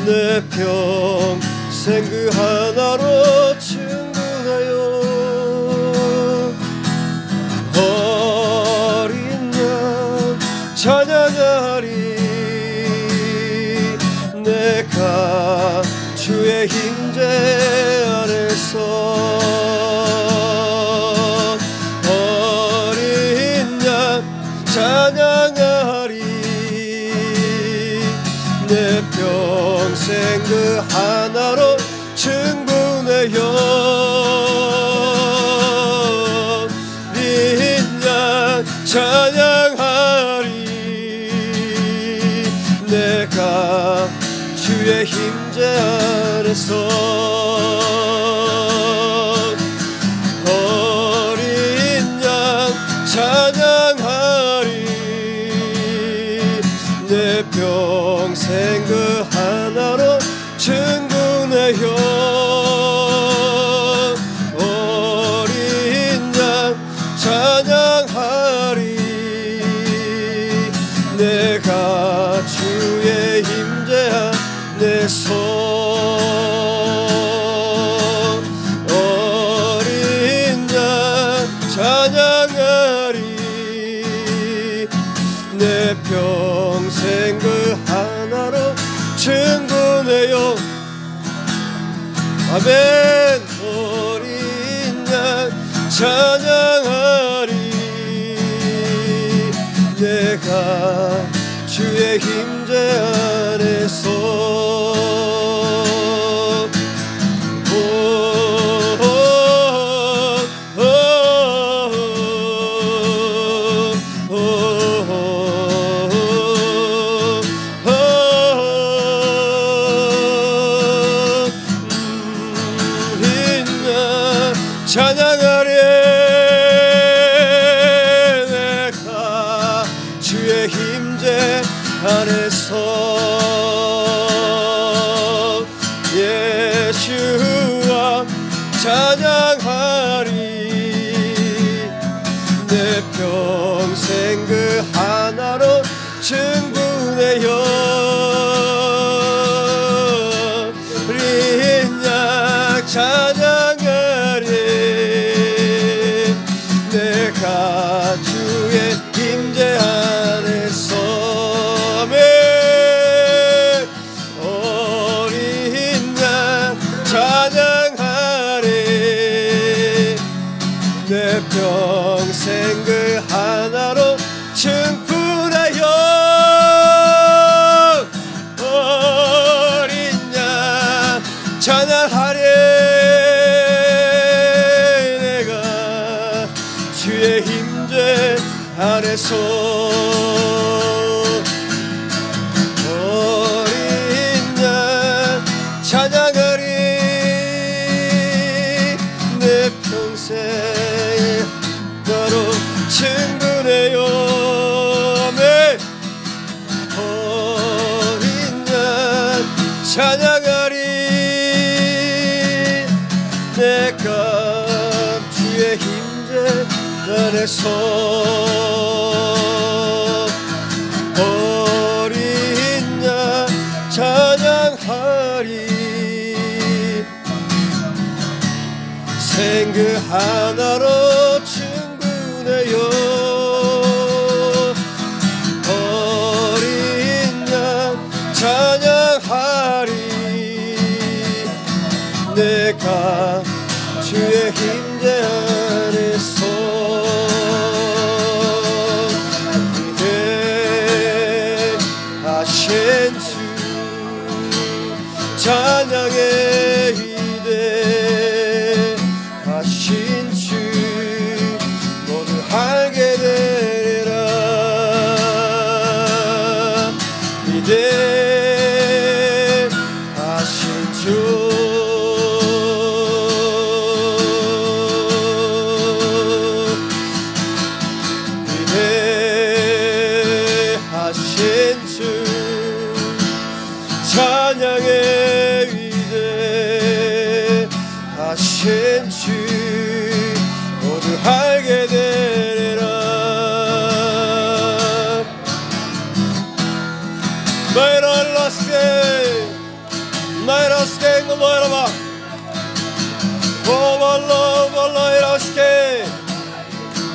내 평생 그 하나로 충분하여 어린 양 찬양하리. 내가 주의 임재 안에서 어린 양 찬양하리. 내 평생 그 하나로 충분해요. 어린 양 찬양하리. 내가 주의 임재 안에서 어린 양 찬양하리. 내 평생 그 하나로 충분해요. 어린 양 찬양하리. 내가 주의 임재 안에서 어린 양 찬양하리. 내 평생 그 하나로 충분해요. 아멘. 어린 양 찬양하리. 내가 주의 임재 안에서 찬양하리. 내가 주의 임재 안에서 평생 그 하나로 충분하여 어린 양 찬양하리. 내가 주의 임재 안에서 어린 양 찬양하리. 내 평생 너로 충분해요. 아멘. 어린 양 찬양하리. 내가 주의 임재 안에서 어린 양 찬양하리. 생그 하나로 충분해요. 어린 양 찬양하리. 내가 주의 임재 안에서 위대하신 주 찬양의 위대하신 주 모두 알게 되리라. 위대하신 주 위대하신 주 찬양의 위대하신 주 모두 알게 되리라. 마이라스케 노이라바 오발로 이라스케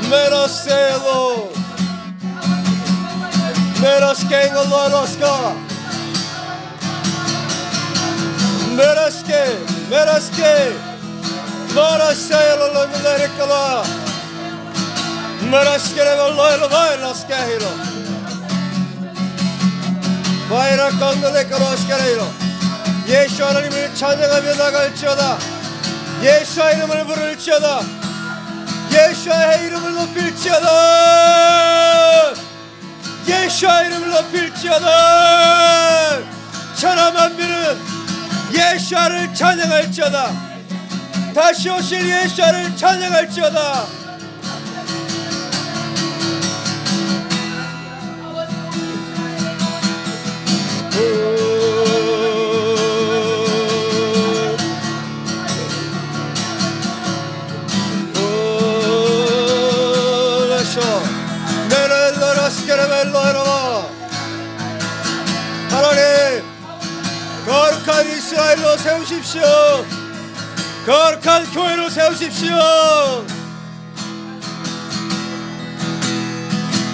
메라세로 메라스케 노이라스카 메라스케 마라세로 로미레카라 메라스케레 로이라스케히로 바이라 강도레카로스케레히로. 예수 하나님을 찬양하며 나갈지어다. 예수의 이름을 부를지어다. 예수의 이름을 높일지어다. 예수의 이름을 높일지어다. 천하 만민은 예수를 찬양할지어다. 다시 오실 예수를 찬양할지어다. 하나님 거룩한 이스라엘로 세우십시오. 거룩한 교회로 세우십시오.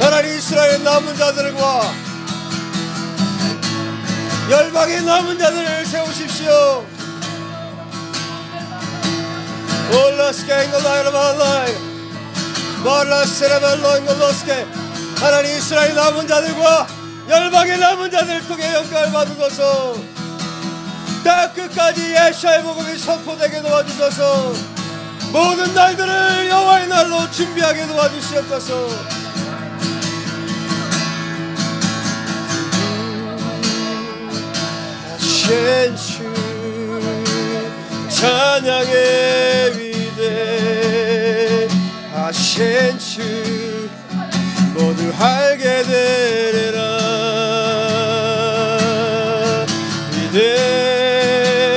하나님 이스라엘 남은 자들과 열방의 남은 자들을 세우십시오. 하나님 이스라엘 남은 자들과 열방의 남은 자들을 통해 영광을 받으소서. 땅 끝까지 예수의 복음이 선포되게 도와주소서. 모든 날들을 여호와의 날로 준비하게 도와주시옵소서. 하신 주 찬양의 위대하신 주 모두 알게 되리라.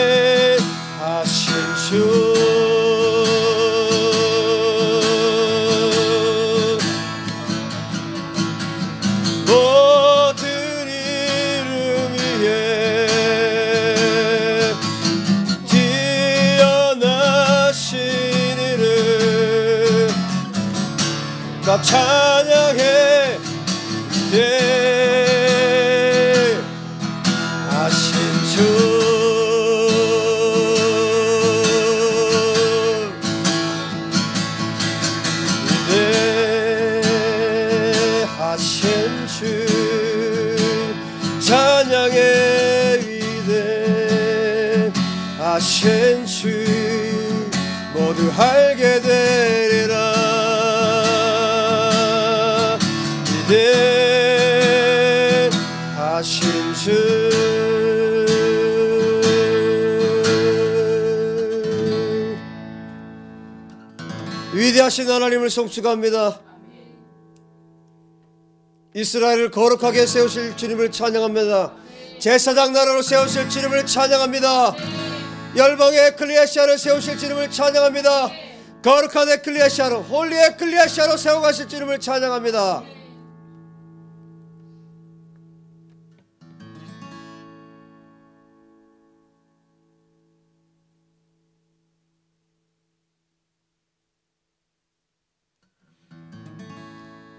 위대하신 주 모든 이름 위에 뛰어나신 이름 나 찬양해. 위대하신 주 하신 줄 모두 알게 되리라. 위대하신 주 위대하신 하나님을 송축합니다. 이스라엘을 거룩하게 세우실 주님을 찬양합니다. 제사장 나라로 세우실 주님을 찬양합니다. 열방의 에클레시아를 세우실 주님을 찬양합니다. 거룩한 에클레시아로, 홀리 에클레시아로 세워가실 주님을 찬양합니다.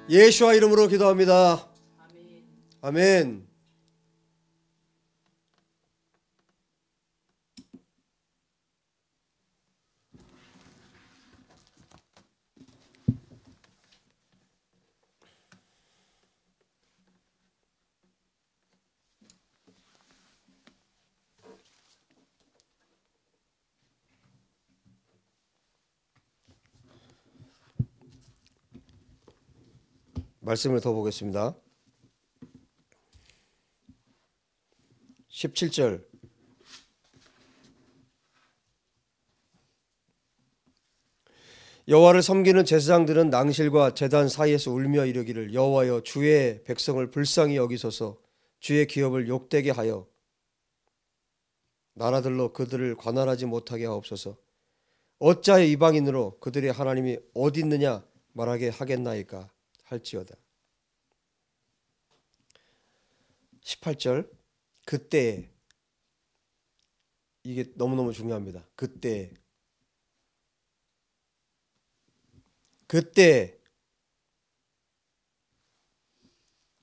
예수와 이름으로 기도합니다. 아멘. 말씀을 더 보겠습니다. 17절 여호와를 섬기는 제사장들은 낭실과 제단 사이에서 울며 이르기를 여호와여 주의 백성을 불쌍히 여기소서 주의 기업을 욕되게 하여 나라들로 그들을 관할하지 못하게 하옵소서. 어찌하여 이방인으로 그들의 하나님이 어디 있느냐 말하게 하겠나이까 할지어다. 18절 그때 이게 너무너무 중요합니다. 그때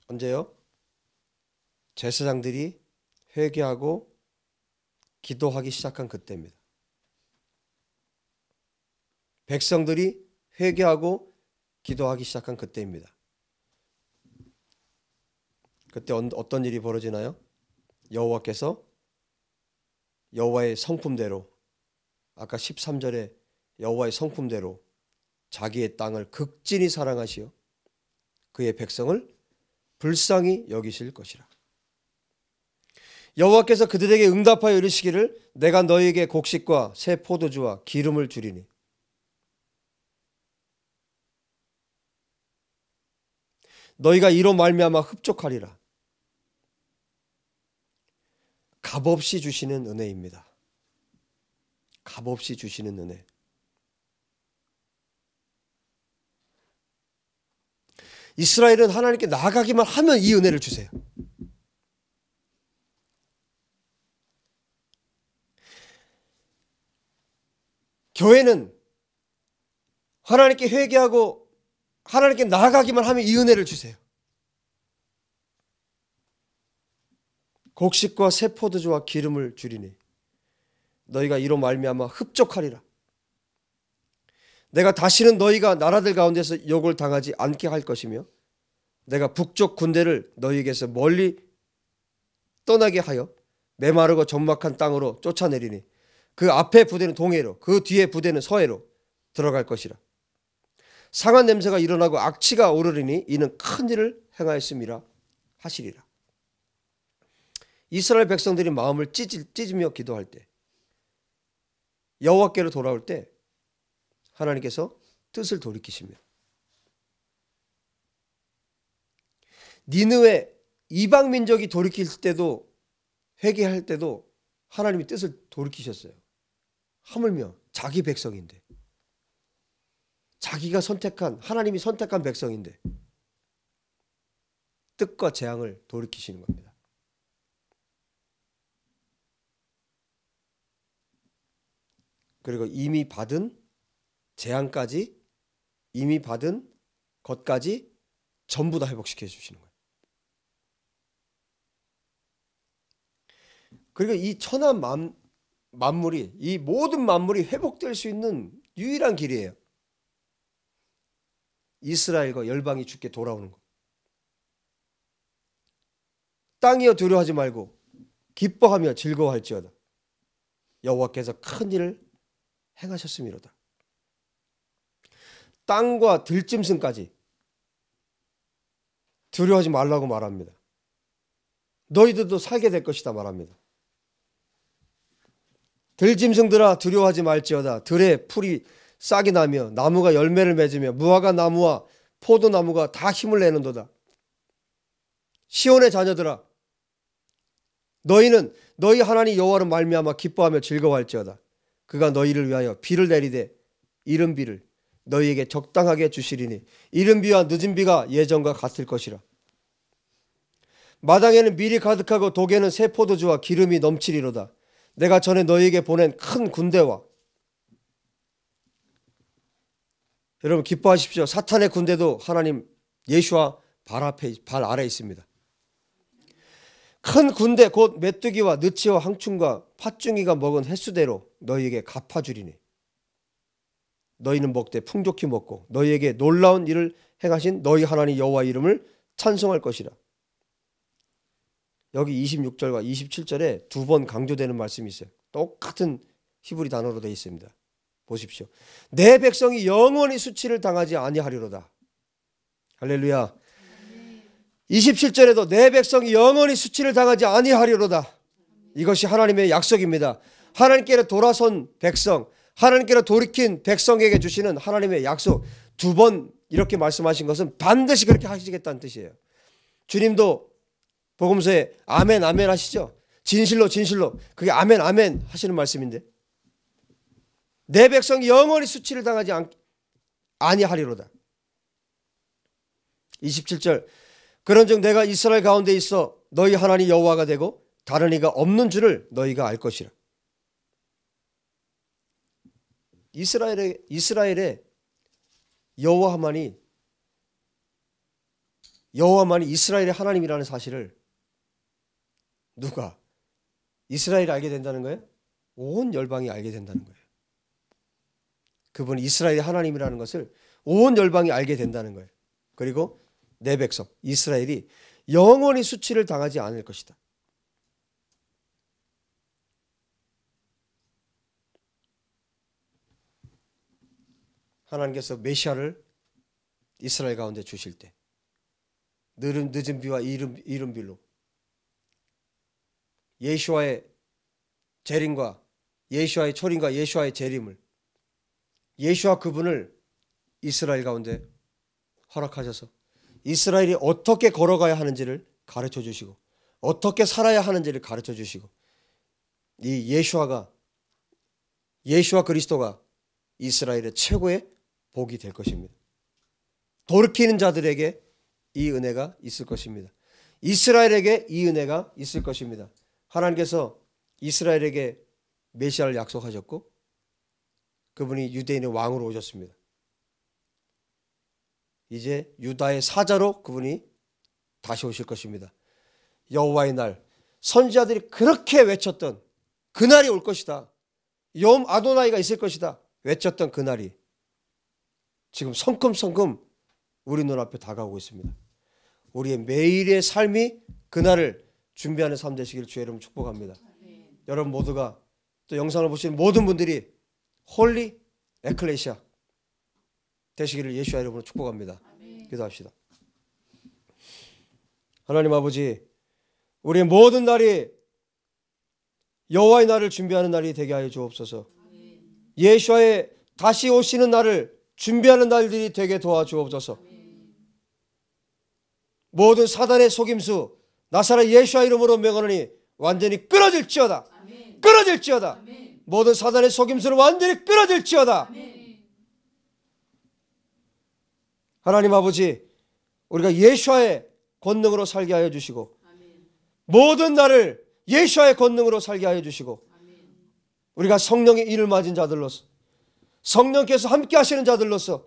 언제요? 제사장들이 회개하고 기도하기 시작한 그때입니다. 백성들이 회개하고 기도하기 시작한 그때입니다. 그때 어떤 일이 벌어지나요? 여호와께서 여호와의 성품대로 아까 13절에 여호와의 성품대로 자기의 땅을 극진히 사랑하시어 그의 백성을 불쌍히 여기실 것이라. 여호와께서 그들에게 응답하여 이르시기를 내가 너희에게 곡식과 새 포도주와 기름을 주리니 너희가 이로 말미암아 흡족하리라. 값없이 주시는 은혜입니다. 값없이 주시는 은혜. 이스라엘은 하나님께 나아가기만 하면 이 은혜를 주세요. 교회는 하나님께 회개하고 하나님께 나아가기만 하면 이 은혜를 주세요. 곡식과 새 포도주와 기름을 주리니 너희가 이로 말미암아 흡족하리라. 내가 다시는 너희가 나라들 가운데서 욕을 당하지 않게 할 것이며 내가 북쪽 군대를 너희에게서 멀리 떠나게 하여 메마르고 적막한 땅으로 쫓아내리니 그 앞에 부대는 동해로 그 뒤에 부대는 서해로 들어갈 것이라. 상한 냄새가 일어나고 악취가 오르리니 이는 큰 일을 행하였음이라 하시리라. 이스라엘 백성들이 마음을 찢으며 기도할 때 여호와께로 돌아올 때 하나님께서 뜻을 돌이키십니다. 니느웨 이방 민족이 돌이킬 때도 회개할 때도 하나님이 뜻을 돌이키셨어요. 하물며 자기 백성인데 자기가 선택한 하나님이 선택한 백성인데 뜻과 재앙을 돌이키시는 겁니다. 그리고 이미 받은 재앙까지 이미 받은 것까지 전부 다 회복시켜 주시는 거예요. 그리고 이 천하 만물이 이 모든 만물이 회복될 수 있는 유일한 길이에요. 이스라엘과 열방이 주께 돌아오는 것. 땅이여 두려워하지 말고 기뻐하며 즐거워할지어다. 여호와께서 큰 일을 행하셨음이로다. 땅과 들짐승까지 두려워하지 말라고 말합니다. 너희들도 살게 될 것이다 말합니다. 들짐승들아 두려워하지 말지어다. 들에 풀이 싹이 나며 나무가 열매를 맺으며 무화과 나무와 포도나무가 다 힘을 내는도다. 시온의 자녀들아 너희는 너희 하나님 여호와로 말미암아 기뻐하며 즐거워할지어다. 그가 너희를 위하여 비를 내리되 이른 비를 너희에게 적당하게 주시리니 이른 비와 늦은 비가 예전과 같을 것이라. 마당에는 밀이 가득하고 독에는 새 포도주와 기름이 넘치리로다. 내가 전에 너희에게 보낸 큰 군대와 여러분 기뻐하십시오. 사탄의 군대도 하나님 예수와 발 아래에 있습니다. 큰 군대 곧 메뚜기와 느치와 항충과 팥중이가 먹은 횟수대로 너희에게 갚아주리니 너희는 먹되 풍족히 먹고 너희에게 놀라운 일을 행하신 너희 하나님 여호와 이름을 찬송할 것이라. 여기 26절과 27절에 두 번 강조되는 말씀이 있어요. 똑같은 히브리 단어로 되어 있습니다. 보십시오. 내 백성이 영원히 수치를 당하지 아니하리로다. 할렐루야. 27절에도 내 백성이 영원히 수치를 당하지 아니하리로다. 이것이 하나님의 약속입니다. 하나님께로 돌아선 백성, 하나님께로 돌이킨 백성에게 주시는 하나님의 약속. 두 번 이렇게 말씀하신 것은 반드시 그렇게 하시겠다는 뜻이에요. 주님도 복음서에 아멘 아멘 하시죠. 진실로 진실로 그게 아멘 아멘 하시는 말씀인데 내 백성이 영원히 수치를 당하지 아니하리로다. 27절 그런즉 내가 이스라엘 가운데 있어 너희 하나님 여호와가 되고 다른 이가 없는 줄을 너희가 알 것이라. 이스라엘의 여호와만이 이스라엘의 하나님이라는 사실을 누가 이스라엘이 알게 된다는 거예요? 온 열방이 알게 된다는 거예요. 그분이 이스라엘의 하나님이라는 것을 온 열방이 알게 된다는 거예요. 그리고 내 백성 이스라엘이 영원히 수치를 당하지 않을 것이다. 하나님께서 메시아를 이스라엘 가운데 주실 때 늦은 비와 이른 비로 예수와의 재림과 예수와의 초림과 예수와의 재림을 예수와 그분을 이스라엘 가운데 허락하셔서 이스라엘이 어떻게 걸어가야 하는지를 가르쳐 주시고 어떻게 살아야 하는지를 가르쳐 주시고 이 예수와 그리스도가 이스라엘의 최고의 복이 될 것입니다. 돌이키는 자들에게 이 은혜가 있을 것입니다. 이스라엘에게 이 은혜가 있을 것입니다. 하나님께서 이스라엘에게 메시아를 약속하셨고 그분이 유대인의 왕으로 오셨습니다. 이제 유다의 사자로 그분이 다시 오실 것입니다. 여호와의 날, 선지자들이 그렇게 외쳤던 그날이 올 것이다. 욤 아도나이가 있을 것이다. 외쳤던 그날이 지금 성큼성큼 우리 눈앞에 다가오고 있습니다. 우리의 매일의 삶이 그날을 준비하는 삶 되시기를 주의 이름으로 축복합니다. 여러분 모두가 또 영상을 보시는 모든 분들이 홀리 에클레시아 되시기를 예수의 이름으로 축복합니다. 기도합시다. 하나님 아버지, 우리의 모든 날이 여호와의 날을 준비하는 날이 되게 하여 주옵소서. 예수와의 다시 오시는 날을 준비하는 날들이 되게 도와주옵소서. 모든 사단의 속임수 나사렛 예수와 이름으로 명하노니 완전히 끊어질지어다. 끊어질지어다. 모든 사단의 속임수는 완전히 끊어질지어다. 하나님 아버지, 우리가 예수와의 권능으로 살게 하여 주시고 모든 날을 예수와의 권능으로 살게 하여 주시고 우리가 성령의 인을 맞은 자들로서 성령께서 함께 하시는 자들로서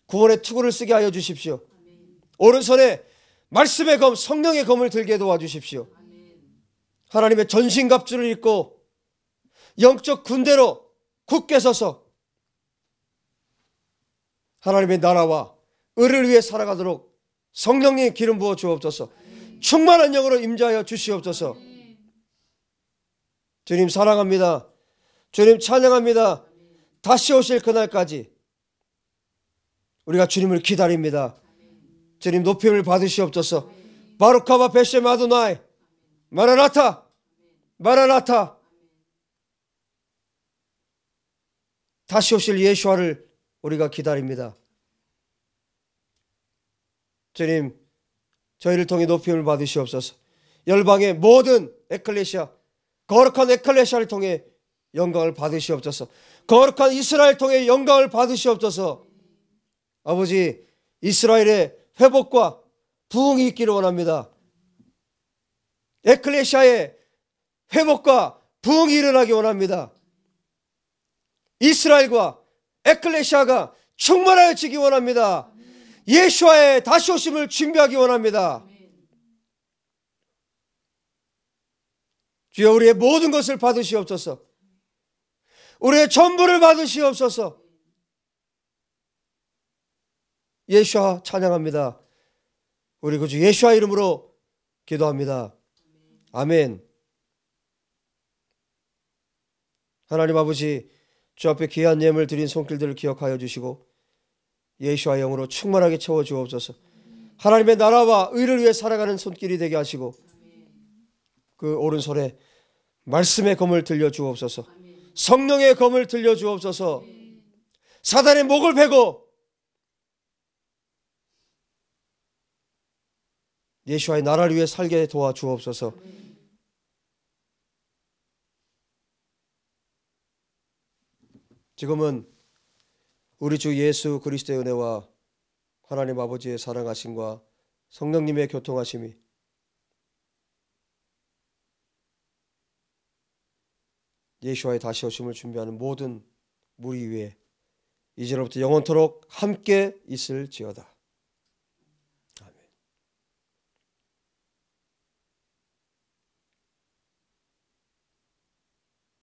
구원의 투구를 쓰게 하여 주십시오. 오른손에 말씀의 검, 성령의 검을 들게 도와주십시오. 하나님의 전신갑주를 입고 영적 군대로 굳게 서서 하나님의 나라와 의를 위해 살아가도록 성령의 기름 부어 주옵소서. 충만한 영으로 임재하여 주시옵소서. 주님 사랑합니다. 주님 찬양합니다. 다시 오실 그날까지 우리가 주님을 기다립니다. 주님 높임을 받으시옵소서. 바루카바 베셈 아도나이 마라나타 마라나타. 다시 오실 예수와를 우리가 기다립니다. 주님 저희를 통해 높임을 받으시옵소서. 열방의 모든 에클레시아, 거룩한 에클레시아를 통해 영광을 받으시옵소서. 거룩한 이스라엘 통해 영광을 받으시옵소서. 아버지, 이스라엘의 회복과 부흥이 있기를 원합니다. 에클레시아의 회복과 부흥이 일어나기 원합니다. 이스라엘과 에클레시아가 충만해지기 원합니다. 예수와의 다시 오심을 준비하기 원합니다. 주여 우리의 모든 것을 받으시옵소서. 우리의 전부를 받으시옵소서. 예수와 찬양합니다. 우리 구주 예수와 이름으로 기도합니다. 아멘. 하나님 아버지, 주 앞에 귀한 예물 드린 손길들을 기억하여 주시고 예수와 영으로 충만하게 채워 주옵소서. 하나님의 나라와 의를 위해 살아가는 손길이 되게 하시고 그 오른손에 말씀의 검을 들려 주옵소서. 성령의 검을 들려 주옵소서. 사단의 목을 베고 예수와의 나라를 위해 살게 도와 주옵소서. 지금은 우리 주 예수 그리스도의 은혜와 하나님 아버지의 사랑하심과 성령님의 교통하심이 예수와의 다시 오심을 준비하는 모든 무리 위에 이제로부터 영원토록 함께 있을지어다.